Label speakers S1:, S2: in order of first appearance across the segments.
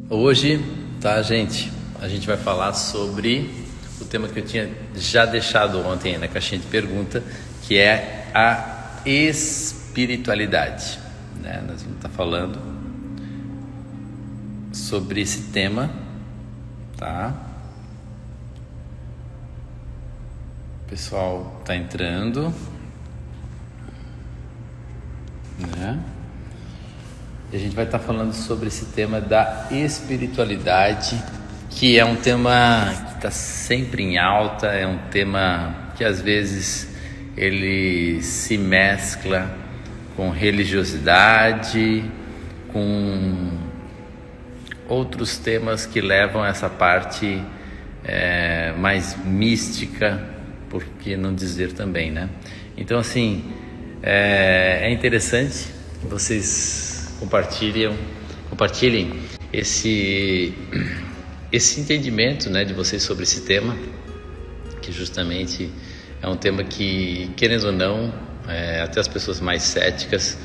S1: Hoje, tá, gente? A gente vai falar sobre o tema que eu tinha já deixado ontem na caixinha de pergunta, que é a espiritualidade, né? Nós vamos estar falando sobre esse tema, tá? O pessoal tá entrando, né? E a gente vai estar falando sobre esse tema da espiritualidade, que é um tema que está sempre em alta, é um tema que às vezes ele se mescla com religiosidade, com outros temas que levam a essa parte mais mística, por que não dizer também, né? Então, assim, é interessante que vocês compartilhem esse entendimento, né, de vocês sobre esse tema, que justamente é um tema que, querendo ou não, até as pessoas mais céticas,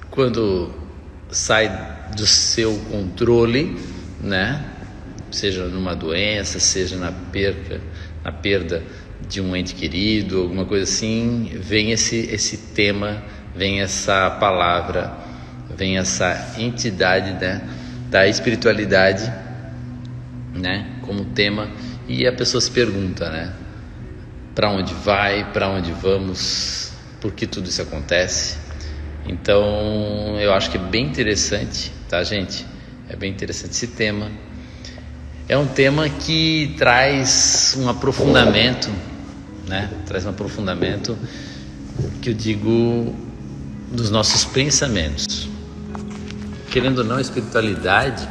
S1: quando sai do seu controle, né, seja numa doença, seja na perda de um ente querido, alguma coisa assim, vem esse tema, vem essa palavra, vem essa entidade, né, da espiritualidade, né, como tema, e a pessoa se pergunta, né, para onde vai, para onde vamos, por que tudo isso acontece? Então, eu acho que é bem interessante, tá, gente? É bem interessante esse tema. É um tema que traz um aprofundamento, né? Traz um aprofundamento, que eu digo, dos nossos pensamentos. Querendo ou não, a espiritualidade,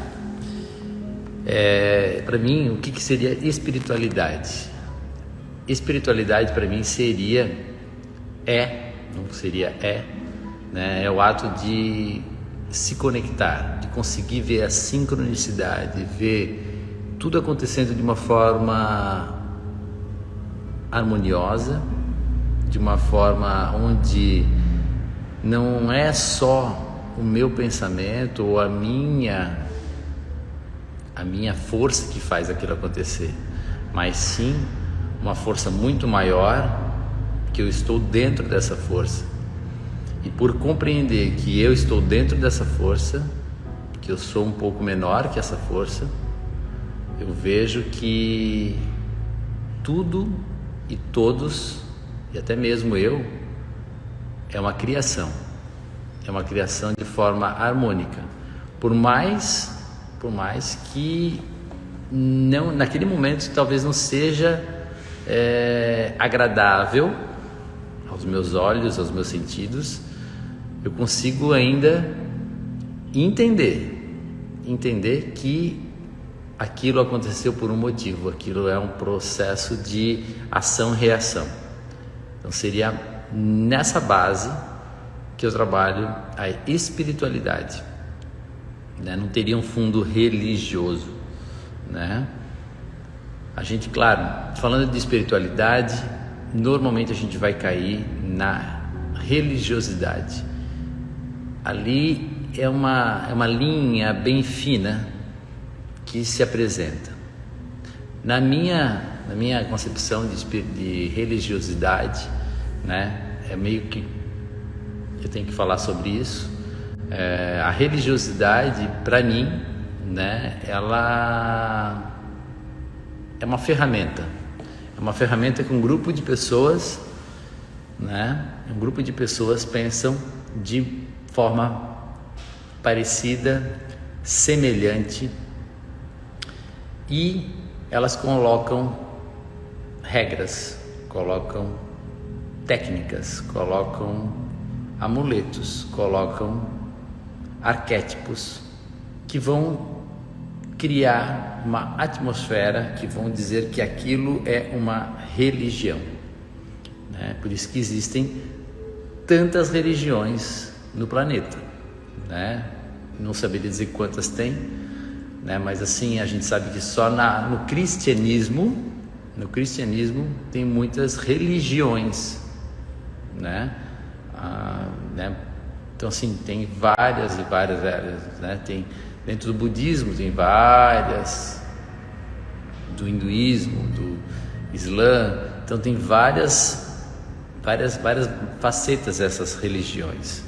S1: para mim, o que seria espiritualidade? Espiritualidade para mim né? É o ato de se conectar, de conseguir ver a sincronicidade, ver tudo acontecendo de uma forma harmoniosa, de uma forma onde não é só o meu pensamento ou a minha força que faz aquilo acontecer, mas sim uma força muito maior, que eu estou dentro dessa força. E por compreender que eu estou dentro dessa força, que eu sou um pouco menor que essa força, eu vejo que tudo e todos, e até mesmo eu, é uma criação de forma harmônica, por mais que não, naquele momento talvez não seja agradável aos meus olhos, aos meus sentidos, eu consigo ainda entender que aquilo aconteceu por um motivo, aquilo é um processo de ação-reação. Então seria nessa base que eu trabalho a espiritualidade, né? Não teria um fundo religioso, né? A gente, claro, falando de espiritualidade, normalmente a gente vai cair na religiosidade. Ali é uma linha bem fina que se apresenta. Na minha concepção de religiosidade, né, é meio que eu tenho que falar sobre isso. A religiosidade, para mim, né, ela é uma ferramenta. É uma ferramenta que um grupo de pessoas, né, um grupo de pessoas pensam de forma parecida, semelhante, e elas colocam regras, colocam técnicas, colocam amuletos, colocam arquétipos que vão criar uma atmosfera, que vão dizer que aquilo é uma religião, né? Por isso que existem tantas religiões no planeta, né? Não saberia dizer quantas tem, né? Mas assim, a gente sabe que só no cristianismo tem muitas religiões, né? Né? Então, assim, tem várias e várias áreas, né? Tem, dentro do budismo tem várias, do hinduísmo, do islã, então tem várias facetas dessas religiões,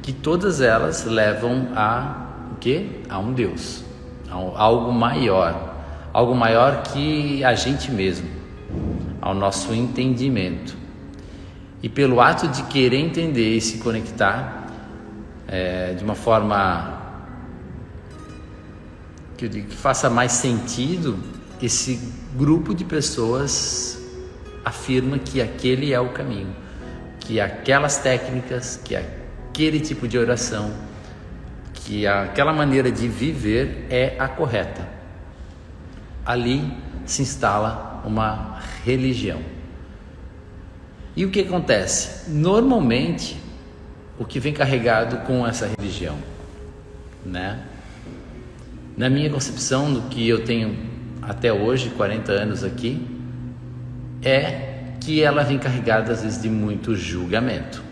S1: que todas elas levam a o quê? A um Deus, a algo maior que a gente mesmo, ao nosso entendimento. E pelo ato de querer entender e se conectar de uma forma que eu digo que faça mais sentido, esse grupo de pessoas afirma que aquele é o caminho, que aquelas técnicas, que aquele tipo de oração, que aquela maneira de viver é a correta. Ali se instala uma religião. E o que acontece? Normalmente, o que vem carregado com essa religião, né? Na minha concepção, do que eu tenho até hoje, 40 anos aqui, é que ela vem carregada às vezes de muito julgamento,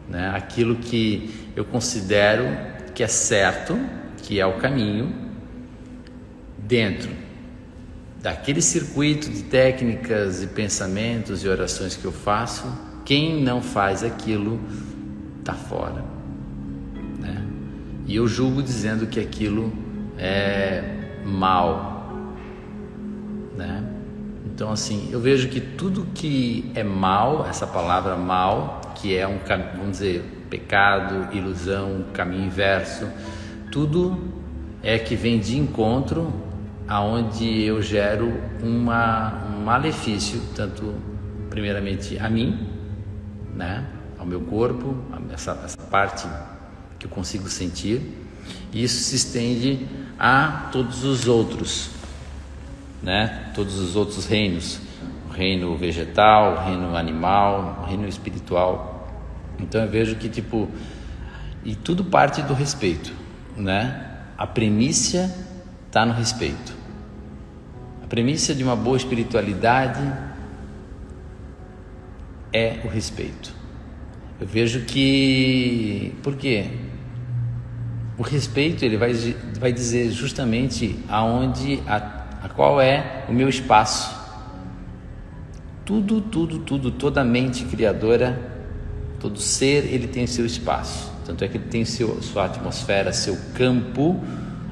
S1: né? Aquilo que eu considero que é certo, que é o caminho, dentro daquele circuito de técnicas e pensamentos e orações que eu faço, quem não faz aquilo está fora, né? E eu julgo dizendo que aquilo é mal, né? Então, assim, eu vejo que tudo que é mal, essa palavra mal, que é vamos dizer, pecado, ilusão, caminho inverso, tudo é que vem de encontro aonde eu gero um malefício, tanto primeiramente a mim, né, ao meu corpo, essa parte que eu consigo sentir, e isso se estende a todos os outros, né, todos os outros reinos, o reino vegetal, o reino animal, o reino espiritual. Então eu vejo que e tudo parte do respeito, né? A premissa está no respeito. A premissa de uma boa espiritualidade é o respeito. Eu vejo que, por quê? O respeito, ele vai dizer justamente aonde, qual é o meu espaço. Tudo, toda mente criadora, todo ser, ele tem seu espaço. Tanto é que ele tem sua atmosfera, seu campo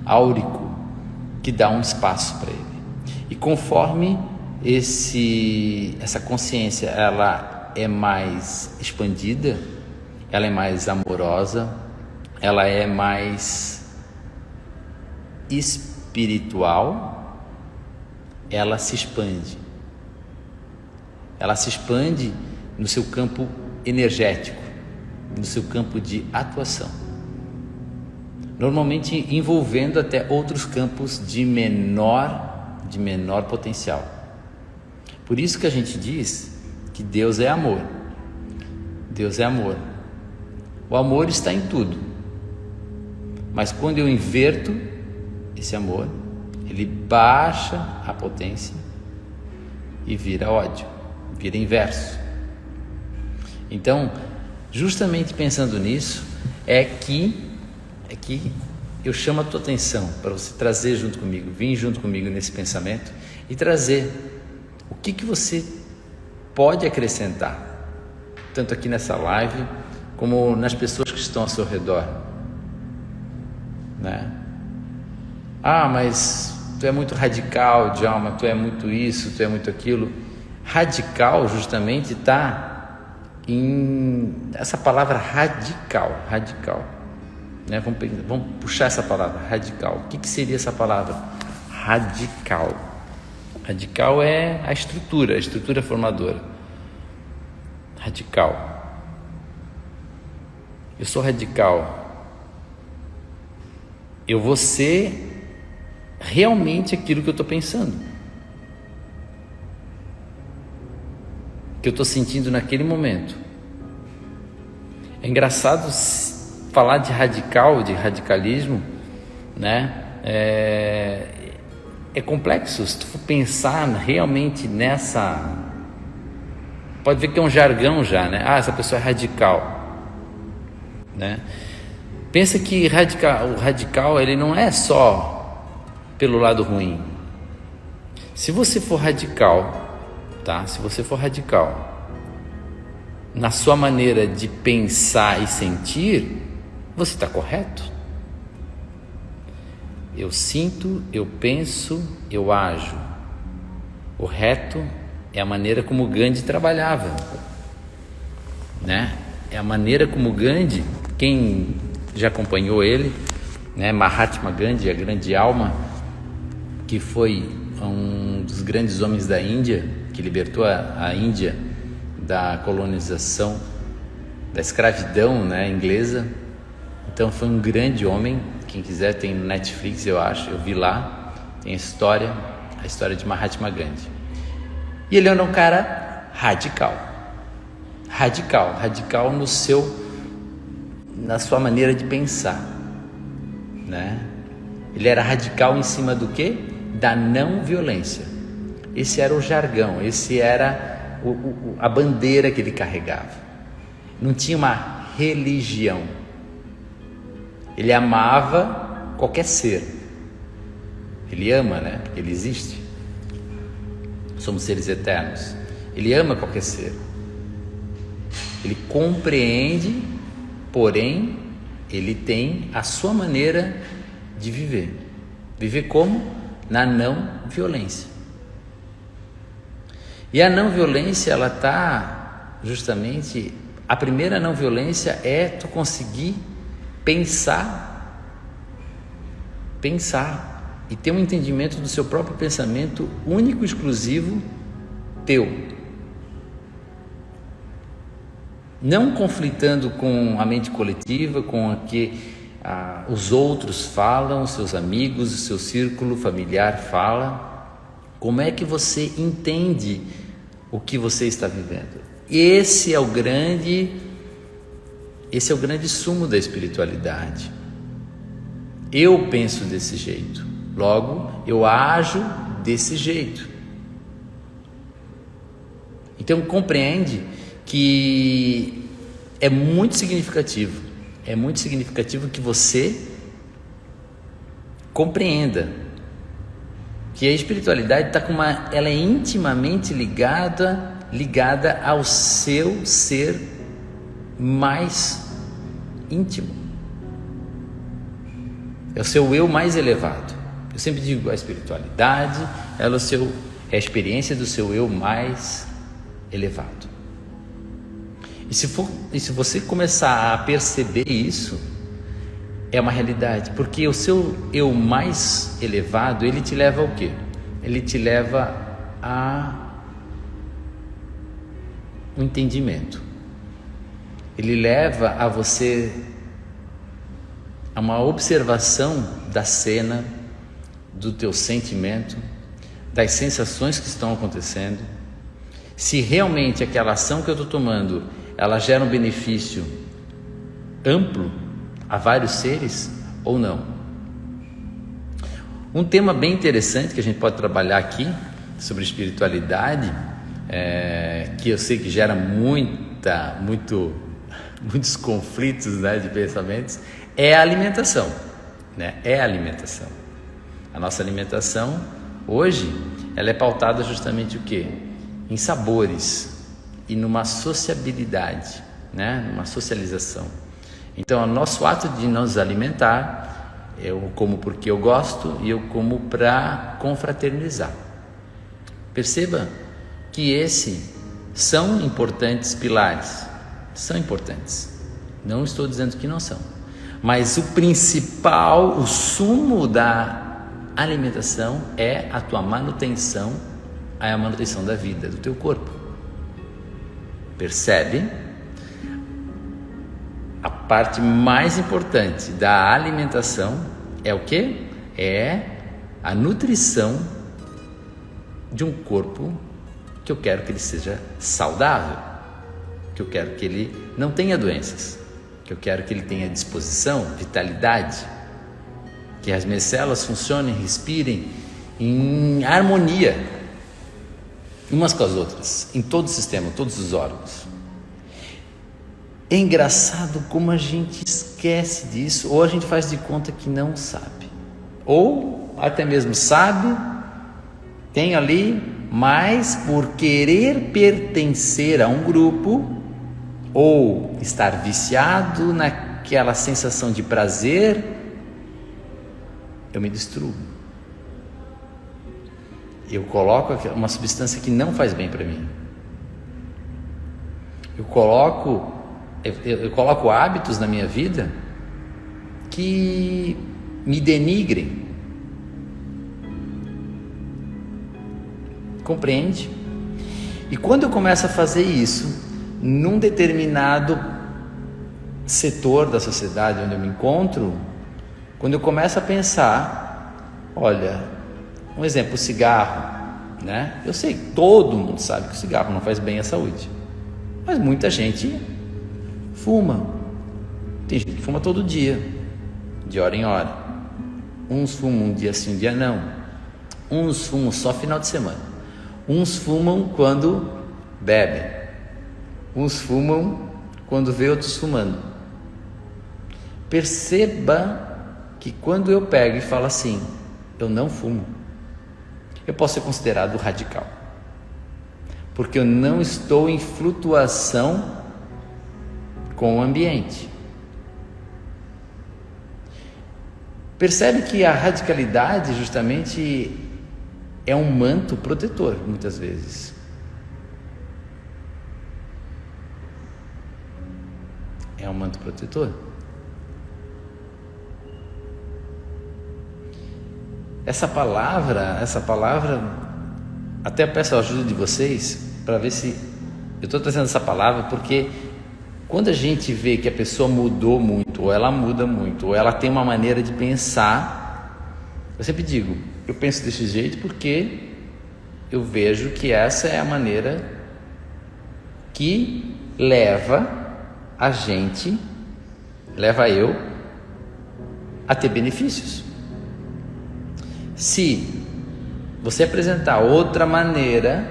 S1: áurico, que dá um espaço para ele. E conforme essa consciência, ela é mais expandida, ela é mais amorosa, ela é mais espiritual, ela se expande. Ela se expande no seu campo energético, no seu campo de atuação, normalmente envolvendo até outros campos de menor potencial. Por isso que a gente diz que Deus é amor. Deus é amor. O amor está em tudo, mas quando eu inverto esse amor, ele baixa a potência e vira ódio, vira inverso. Então, justamente pensando nisso, é que eu chamo a tua atenção para você trazer junto comigo, vir junto comigo nesse pensamento e trazer o que você pode acrescentar, tanto aqui nessa live, como nas pessoas que estão ao seu redor, né? Ah, mas tu é muito radical, Djalma, tu é muito isso, tu é muito aquilo. Radical justamente está essa palavra radical, né? Vamos puxar essa palavra radical. O que seria essa palavra radical? Radical é a estrutura formadora. Radical. Eu sou radical. Eu vou ser realmente aquilo que eu estou pensando, que eu estou sentindo naquele momento. É engraçado falar de radicalismo, né? É complexo. Se tu for pensar realmente pode ver que é um jargão já, né? Ah, essa pessoa é radical, né? Pensa que o radical ele não é só pelo lado ruim. Se você for radical, tá? Se você for radical na sua maneira de pensar e sentir, você está correto. Eu sinto, eu penso, eu ajo. O reto é a maneira como Gandhi trabalhava, né? É a maneira como Gandhi, quem já acompanhou ele, né? Mahatma Gandhi, a grande alma, que foi um dos grandes homens da Índia, que libertou a Índia da colonização, da escravidão, né, inglesa. Então foi um grande homem. Quem quiser tem no Netflix, eu acho, eu vi lá, tem a história de Mahatma Gandhi. E ele era um cara radical na sua maneira de pensar, né? Ele era radical em cima do quê? Da não violência. Esse era o jargão, esse era a bandeira que ele carregava. Não tinha uma religião. Ele amava qualquer ser. Ele ama, né? Porque ele existe. Somos seres eternos. Ele ama qualquer ser. Ele compreende, porém, ele tem a sua maneira de viver. Viver como? Na não violência. E a não violência, ela está justamente... A primeira não violência é tu conseguir pensar e ter um entendimento do seu próprio pensamento único, exclusivo, teu. Não conflitando com a mente coletiva, com o que os outros falam, os seus amigos, o seu círculo familiar fala. Como é que você entende o que você está vivendo? Esse é o grande sumo da espiritualidade. Eu penso desse jeito, logo eu ajo desse jeito. Então compreende que é muito significativo que você compreenda que a espiritualidade ela é intimamente ligada ao seu ser mais íntimo. É o seu eu mais elevado. Eu sempre digo, a espiritualidade ela é a experiência do seu eu mais elevado. E se você começar a perceber isso, é uma realidade, porque o seu eu mais elevado, ele te leva ao quê? Ele te leva a um entendimento. Ele leva a você a uma observação da cena, do teu sentimento, das sensações que estão acontecendo. Se realmente aquela ação que eu estou tomando, ela gera um benefício amplo a vários seres ou não. Um tema bem interessante que a gente pode trabalhar aqui sobre espiritualidade, que eu sei que gera muitos conflitos, né, de pensamentos, é a alimentação, né? É a alimentação. A nossa alimentação hoje ela é pautada justamente o quê? Em sabores e numa sociabilidade, né? Numa socialização. Então, o nosso ato de nos alimentar, eu como porque eu gosto e eu como para confraternizar. Perceba que esses são importantes pilares, são importantes. Não estou dizendo que não são, mas o principal, o sumo da alimentação é a tua manutenção, é a manutenção da vida, do teu corpo. Percebe? A parte mais importante da alimentação é o quê? É a nutrição de um corpo que eu quero que ele seja saudável, que eu quero que ele não tenha doenças, que eu quero que ele tenha disposição, vitalidade, que as minhas células funcionem, respirem em harmonia, umas com as outras, em todo o sistema, todos os órgãos. É engraçado como a gente esquece disso, ou a gente faz de conta que não sabe, ou até mesmo sabe, tem ali, mas por querer pertencer a um grupo, ou estar viciado naquela sensação de prazer, eu me destruo. Eu coloco uma substância que não faz bem para mim. Eu coloco hábitos na minha vida que me denigrem. Compreende? E quando eu começo a fazer isso num determinado setor da sociedade onde eu me encontro, quando eu começo a pensar, olha, um exemplo, o cigarro, né? Eu sei, todo mundo sabe que o cigarro não faz bem à saúde, mas muita gente fuma. Tem gente que fuma todo dia, de hora em hora. Uns fumam um dia sim, um dia não. Uns fumam só final de semana. Uns fumam quando bebem. Uns fumam quando vê outros fumando. Perceba que quando eu pego e falo assim, eu não fumo, eu posso ser considerado radical, porque eu não estou em flutuação com o ambiente. Percebe que a radicalidade justamente é um manto protetor, muitas vezes. É um manto protetor. Essa palavra, até peço a ajuda de vocês para ver se eu estou trazendo essa palavra, porque quando a gente vê que a pessoa mudou muito, ou ela muda muito, ou ela tem uma maneira de pensar, eu sempre digo, eu penso desse jeito porque eu vejo que essa é a maneira que leva eu a ter benefícios. Se você apresentar outra maneira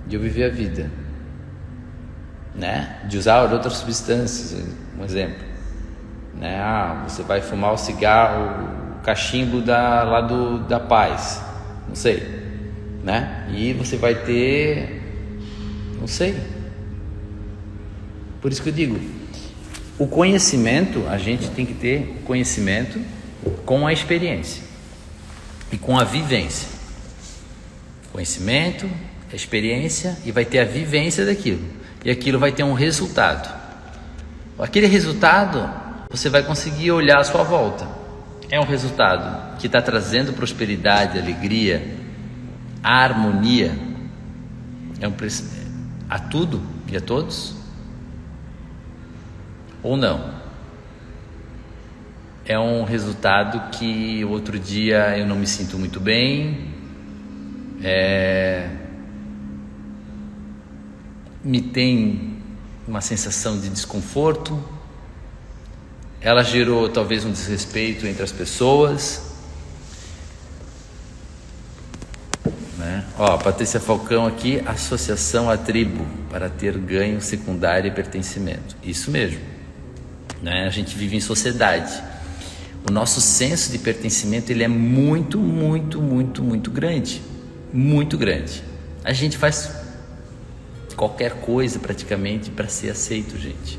S1: de eu viver a vida, né? De usar outras substâncias, um exemplo, né? Você vai fumar o cigarro, o cachimbo lá da paz, não sei, né? E você vai ter, não sei. Por isso que eu digo, o conhecimento, a gente tem que ter conhecimento com a experiência e com a vivência. Conhecimento, experiência, e vai ter a vivência daquilo, e aquilo vai ter um resultado. Aquele resultado você vai conseguir olhar à sua volta. É um resultado que está trazendo prosperidade, alegria, harmonia a tudo e a todos, ou não? É um resultado que outro dia eu não me sinto muito bem, me tem uma sensação de desconforto, ela gerou talvez um desrespeito entre as pessoas, né? Patrícia Falcão aqui, associação à tribo para ter ganho secundário e pertencimento, isso mesmo, né? A gente vive em sociedade. O nosso senso de pertencimento, ele é muito, muito, muito, muito grande. Muito grande. A gente faz qualquer coisa praticamente para ser aceito, gente.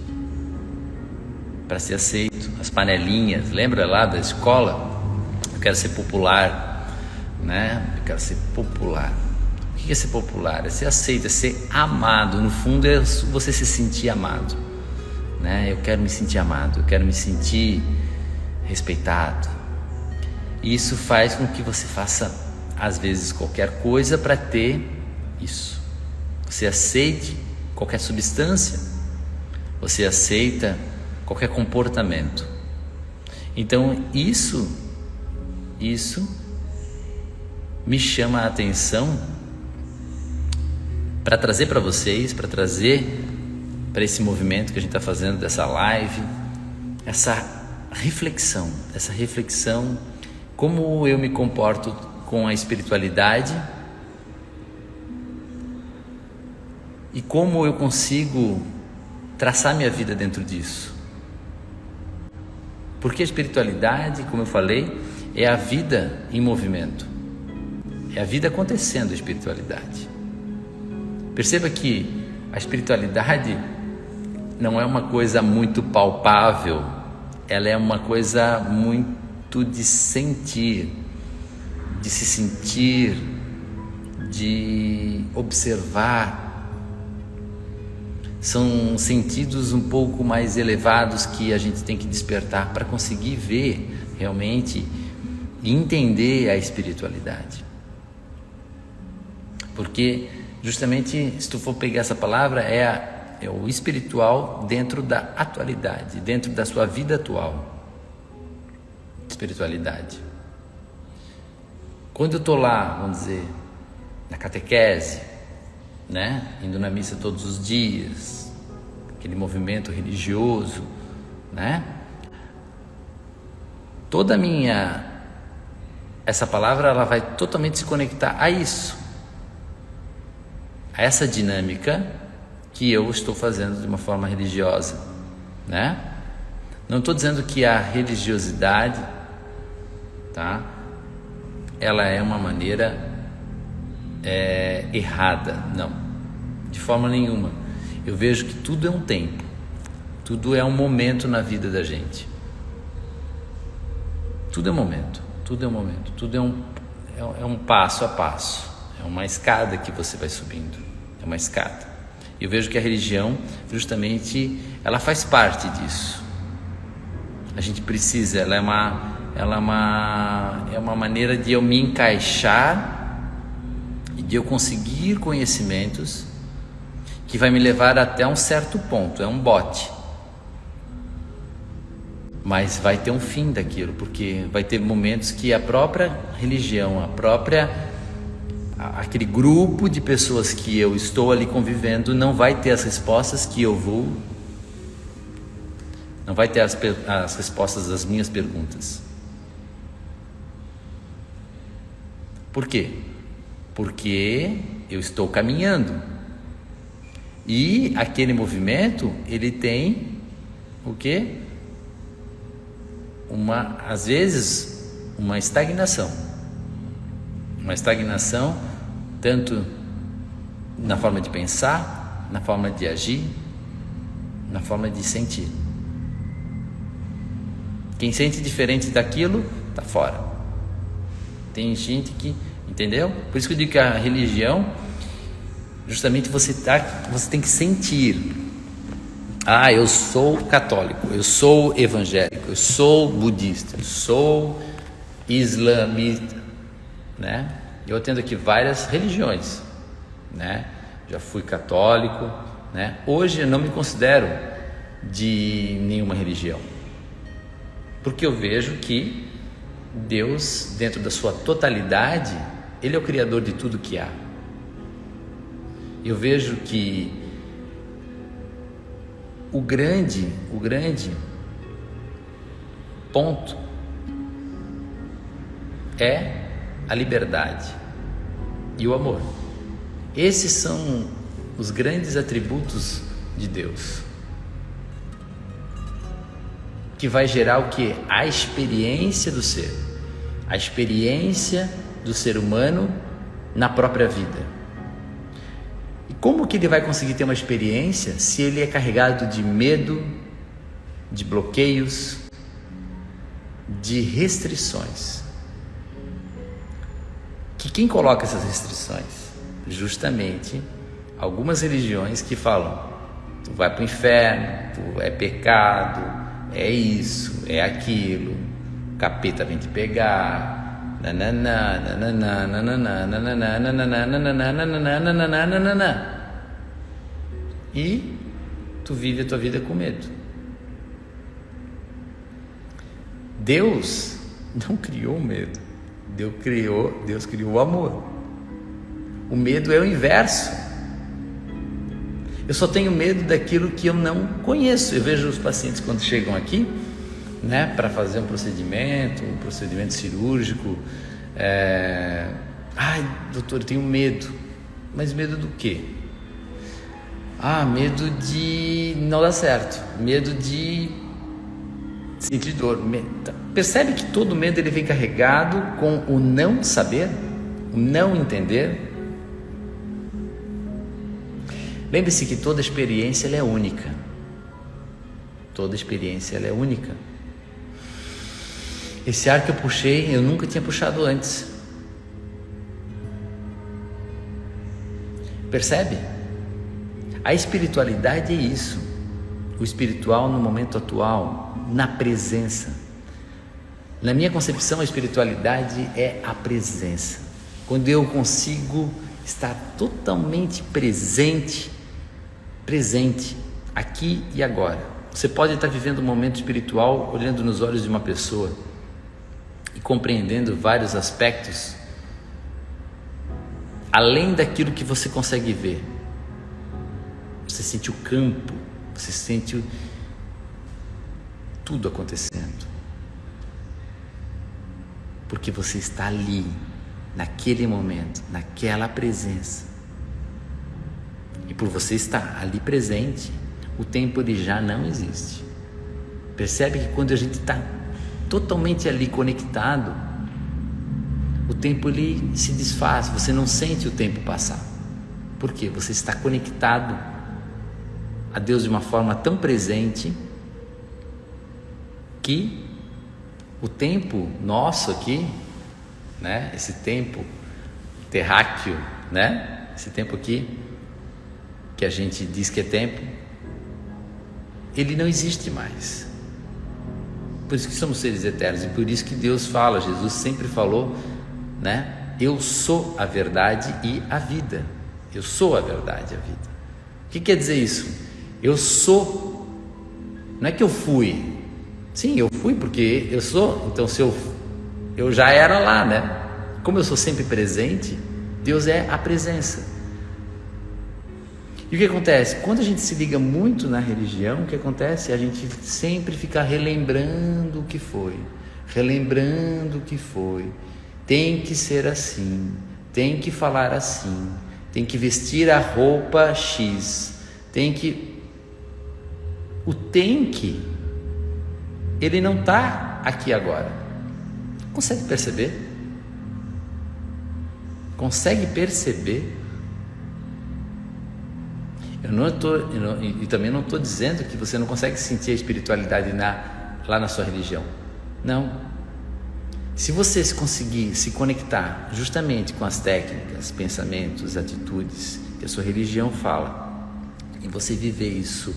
S1: Para ser aceito. As panelinhas, lembra lá da escola? Eu quero ser popular, né? Eu quero ser popular. O que é ser popular? É ser aceito, é ser amado. No fundo é você se sentir amado, né? Eu quero me sentir amado, eu quero me sentir respeitado. Isso faz com que você faça às vezes qualquer coisa para ter isso. Você aceite qualquer substância, você aceita qualquer comportamento. Então isso me chama a atenção para trazer para vocês, para trazer para esse movimento que a gente está fazendo dessa live, essa reflexão, como eu me comporto com a espiritualidade e como eu consigo traçar minha vida dentro disso. Porque a espiritualidade, como eu falei, é a vida em movimento. É a vida acontecendo, a espiritualidade. Perceba que a espiritualidade não é uma coisa muito palpável, ela é uma coisa muito de sentir, de se sentir, de observar. São sentidos um pouco mais elevados que a gente tem que despertar para conseguir ver realmente e entender a espiritualidade. Porque justamente, se tu for pegar essa palavra, é o espiritual dentro da atualidade, dentro da sua vida atual. Espiritualidade. Quando eu estou lá, vamos dizer, na catequese, né? Indo na missa todos os dias, aquele movimento religioso, né? Essa palavra, ela vai totalmente se conectar a isso, a essa dinâmica que eu estou fazendo de uma forma religiosa, né? Não estou dizendo que a religiosidade, tá? Ela é uma maneira errada, não, de forma nenhuma. Eu vejo que tudo é um tempo, tudo é um momento na vida da gente. Tudo é momento, tudo é um momento, tudo é um passo a passo, é uma escada que você vai subindo, é uma escada. Eu vejo que a religião, justamente, ela faz parte disso. A gente precisa, ela é uma maneira de eu me encaixar e de eu conseguir conhecimentos que vai me levar até um certo ponto, é um bote. Mas vai ter um fim daquilo, porque vai ter momentos que a própria religião, aquele grupo de pessoas que eu estou ali convivendo não vai ter as respostas que eu vou, não vai ter as respostas das minhas perguntas. Por quê? Porque eu estou caminhando e aquele movimento, ele tem o quê? Às vezes, uma estagnação, tanto na forma de pensar, na forma de agir, na forma de sentir. Quem sente diferente daquilo, está fora. Tem gente que, entendeu? Por isso que eu digo que a religião, justamente você tem que sentir. Eu sou católico, eu sou evangélico, eu sou budista, eu sou islamita, né? Eu atendo aqui várias religiões, né? Já fui católico, né? Hoje eu não me considero de nenhuma religião, porque eu vejo que Deus, dentro da sua totalidade, Ele é o Criador de tudo que há. Eu vejo que o grande ponto é a liberdade e o amor. Esses são os grandes atributos de Deus, que vai gerar o que? A experiência do ser, a experiência do ser humano na própria vida. E como que ele vai conseguir ter uma experiência se ele é carregado de medo, de bloqueios, de restrições? Que quem coloca essas restrições? Justamente algumas religiões que falam: tu vai para o inferno, tu é pecado, é isso, é aquilo, o capeta vem te pegar, e tu vive a tua vida com medo. Deus não criou o medo, Deus criou o amor. O medo é o inverso. Eu só tenho medo daquilo que eu não conheço. Eu vejo os pacientes quando chegam aqui, né, para fazer um procedimento cirúrgico. Doutor, eu tenho medo. Mas medo do quê? Medo de não dar certo, medo de sentir dor. Percebe que todo medo ele vem carregado com o não saber, o não entender. Lembre-se que toda experiência ela é única. Toda experiência ela é única. Esse ar que eu puxei, eu nunca tinha puxado antes. Percebe? A espiritualidade é isso. O espiritual no momento atual, na presença. Na minha concepção, a espiritualidade é a presença. Quando eu consigo estar totalmente presente, aqui e agora. Você pode estar vivendo um momento espiritual, olhando nos olhos de uma pessoa e compreendendo vários aspectos, além daquilo que você consegue ver. Você sente o campo, você sente tudo acontecendo. Porque você está ali, naquele momento, naquela presença. E por você estar ali presente, o tempo ele já não existe. Percebe que quando a gente está totalmente ali conectado, o tempo ele se desfaz, você não sente o tempo passar. Por quê? Você está conectado a Deus de uma forma tão presente que o tempo nosso aqui, né? Esse tempo terráqueo, né? Esse tempo aqui que a gente diz que é tempo, ele não existe mais. Por isso que somos seres eternos e por isso que Deus fala, Jesus sempre falou, né? Eu sou a verdade e a vida. Eu sou a verdade e a vida. O que quer dizer isso? Eu sou. Não é que eu fui. Sim, eu fui porque eu sou. Então se eu já era lá, né? Como eu sou sempre presente, Deus é a presença. E o que acontece? Quando a gente se liga muito na religião, o que acontece? A gente sempre fica relembrando o que foi, relembrando o que foi. Tem que ser assim, tem que falar assim, tem que vestir a roupa X, tem que... O tem que, ele não está aqui agora. Consegue perceber? Consegue perceber? E também não estou dizendo que você não consegue sentir a espiritualidade lá na sua religião. Não. Se você conseguir se conectar justamente com as técnicas, pensamentos, atitudes que a sua religião fala, e você viver isso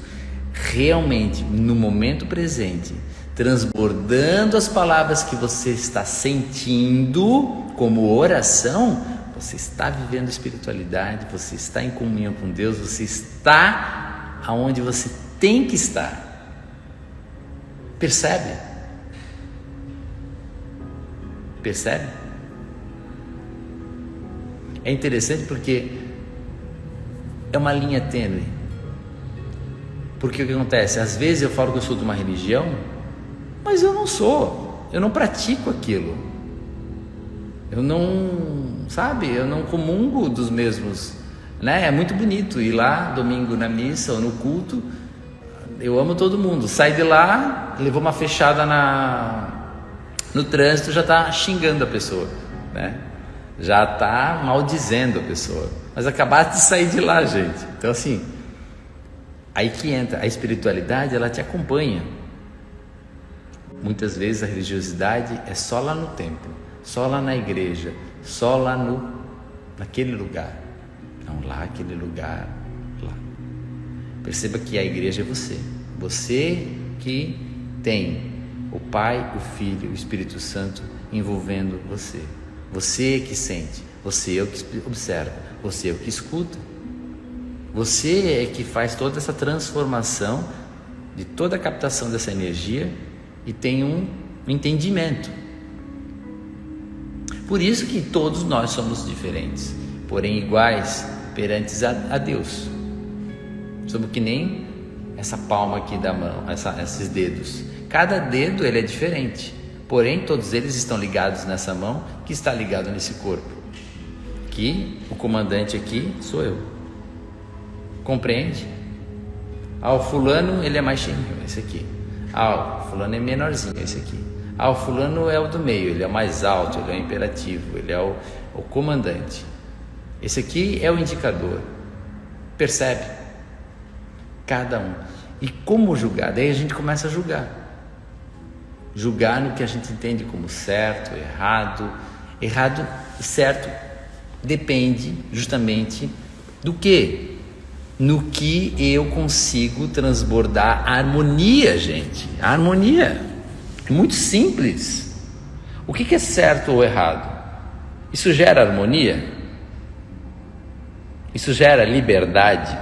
S1: realmente no momento presente, transbordando as palavras que você está sentindo como oração, você está vivendo espiritualidade, você está em comunhão com Deus, você está aonde você tem que estar. Percebe? Percebe? É interessante porque é uma linha tênue. Porque o que acontece? Às vezes eu falo que eu sou de uma religião, mas eu não sou, eu não pratico aquilo. Eu não comungo dos mesmos, né? É muito bonito ir lá domingo na missa ou no culto. Eu amo todo mundo. Sai de lá, levou uma fechada no trânsito, já está xingando a pessoa, né? Já está maldizendo a pessoa. Mas acabaste de sair de lá, gente. Então assim, aí que entra a espiritualidade, ela te acompanha. Muitas vezes a religiosidade é só lá no templo, só lá na igreja, só lá naquele lugar. Não, lá, aquele lugar, lá. Perceba que a igreja é você. Você que tem o Pai, o Filho, o Espírito Santo envolvendo você. Você que sente, você é o que observa, você é o que escuta. Você é que faz toda essa transformação de toda a captação dessa energia e tem um entendimento. Por isso que todos nós somos diferentes, porém iguais perante a Deus. Somos que nem essa palma aqui da mão, esses dedos. Cada dedo ele é diferente, porém todos eles estão ligados nessa mão que está ligado nesse corpo. Que o comandante aqui sou eu. O Compreende? Ah, o fulano ele é mais cheinho, esse aqui. Ah, o fulano é menorzinho, esse aqui. Ah, o fulano é o do meio, ele é o mais alto, ele é o imperativo, ele é o comandante. Esse aqui é o indicador. Percebe? Cada um. E como julgar? Daí a gente começa a julgar. Julgar no que a gente entende como certo, errado. Errado e certo depende justamente do quê? No que eu consigo transbordar a harmonia, gente. A harmonia é muito simples. O que é certo ou errado? Isso gera harmonia? Isso gera liberdade?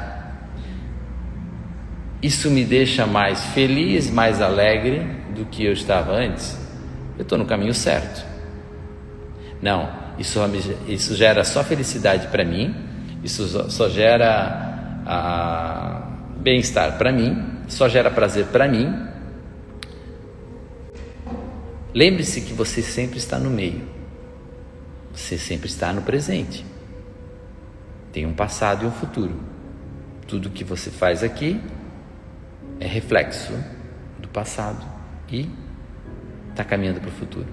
S1: Isso me deixa mais feliz, mais alegre do que eu estava antes? Eu estou no caminho certo. Não, isso gera só felicidade para mim, isso só gera bem-estar para mim, só gera prazer para mim. Lembre-se que você sempre está no meio, você sempre está no presente. Tem um passado e um futuro. Tudo que você faz aqui é reflexo do passado e está caminhando para o futuro.